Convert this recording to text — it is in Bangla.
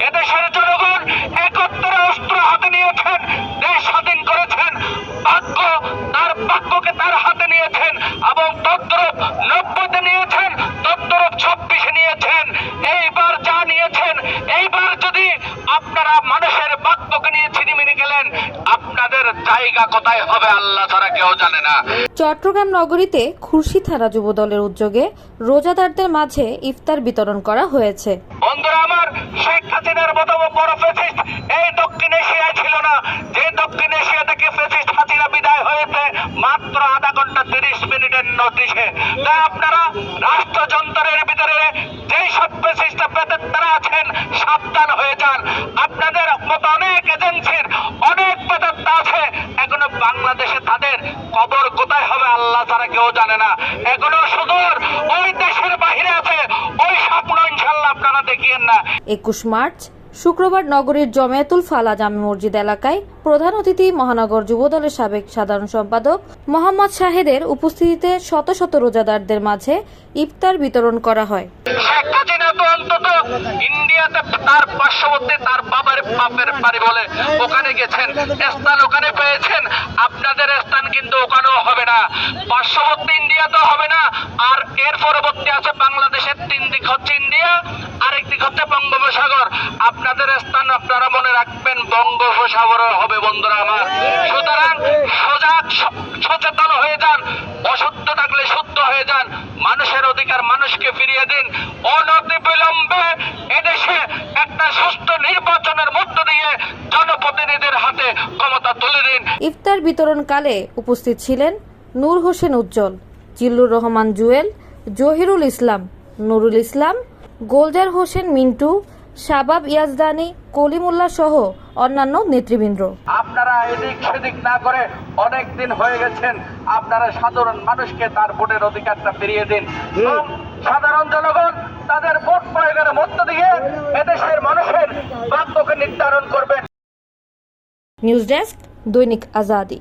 এদেশের জনগণ একত্রে অস্ত্র হাতে নিয়েছেন, দেশ স্বাধীন করেছেন, তার ভাগ্যকে তার হাতে নিয়েছেন এবং তদ্রূপ 90-তে নিয়েছেন, তদ্রূপ 26-এ নিয়েছেন। এইবার যা নিয়েছেন, এইবার যদি আপনারা মানুষের ভাগ্যকে নিয়ে ছিনিমিনি গেলেন, আপনাদের জায়গা কোথায় হবে আল্লাহ ছাড়া কেউ জানে না। চট্টগ্রাম নগরীতে খুরশী থানা যুবদলের উদ্যোগে রোজাদারদের মাঝে ইফতার বিতরণ করা হয়েছে। বন্ধুরা আমার, শেখ হাসিনার মতো বড় ফ্যাসিস্ট এই দক্ষিণ এশিয়ায় ছিল না। যে দক্ষিণ এশিয়া থেকে ফ্যাসিস্ট হাসিনা বিদায় হয়েছে মাত্র আধা ঘন্টা 30 মিনিটের নোটিশে। তাই আপনারা রাষ্ট্রযন্ত্রের ভিতরে যেই সব ফ্যাসিস্ট তারা আছেন, সাবধান হয়ে যান। আপনাদের মতো অনেক এজেন্সির অনেক বেদাত্তা আছে, এখনো বাংলাদেশে তাদের কবর কোথায় হবে আল্লাহ ছাড়া কেউ জানে না। এখনো সুদূর ওই দেশের বাহিরে আছে, ওই স্বপ্ন ইনশাল্লাহ আপনারা দেখিয়েন না। 21 মার্চ শুক্রবার নগরীর জমিয়াতুল ফালাহ জামে মসজিদ এলাকায় প্রধান অতিথি মহানগর যুবদলের সাবেক সাধারণ সম্পাদক মোহাম্মদ শাহেদের উপস্থিতিতে শত শত রোজাদারদের মাঝে ইফতার বিতরণ করা হয়। শেখ হাসিনা তো অন্তত ইন্ডিয়াতে তার পার্শ্ববর্তী তার বাবার বাড়ি বলে ওখানে গেছেন, স্থান ওখানে পেয়েছেন। আপনাদের স্থান কিন্তু ওখানেও হবে না, পার্শ্ববর্তী ইন্ডিয়াতেও হবে না। আর এর পরবর্তী আছে বাংলাদেশের 3 দিক হচ্ছে ইন্ডিয়া, আরেক দিক হচ্ছে বঙ্গোপসাগর। আপনাদের স্থান আপনারা মনে রাখবেন বঙ্গোপসাগরে হবে বন্ধুরা আমার। সুতরাং সজাগ সচেতন হয়ে যান, অসত্য থাকলে শুদ্ধ হয়ে যান, মানুষের অধিকার মানুষকে ফিরিয়ে দিন। অনতিবিলম্বে এদেশে একটা সুষ্ঠু নির্বাচনের মধ্য দিয়ে জনপ্রতিনিধির হাতে ক্ষমতা তুলে দিন। ইফতার বিতরণকালে উপস্থিত ছিলেন নূর হোসেন উজ্জ্বল, জিল্লুর রহমান জুয়েল, জহিরুল ইসলাম, নুরুল ইসলাম, গোলজার হোসেন মিন্টু, শাবাব ইয়াজদানি, কলিমুল্লাহ সহ অন্যান্য নেতৃবৃন্দ। আপনারা এদিক সেদিক না করে অনেক দিন হয়ে গেছেন, আপনারা সাধারণ মানুষকে তার ভোটের অধিকারটা ফিরিয়ে দিন। সাধারণ জনগণ তাদের ভোট প্রয়োগের মধ্য দিয়ে এদেশের মানুষের ভাগ্যকে নির্ধারণ করবেন। নিউজ ডেস্ক, দৈনিক আজাদী।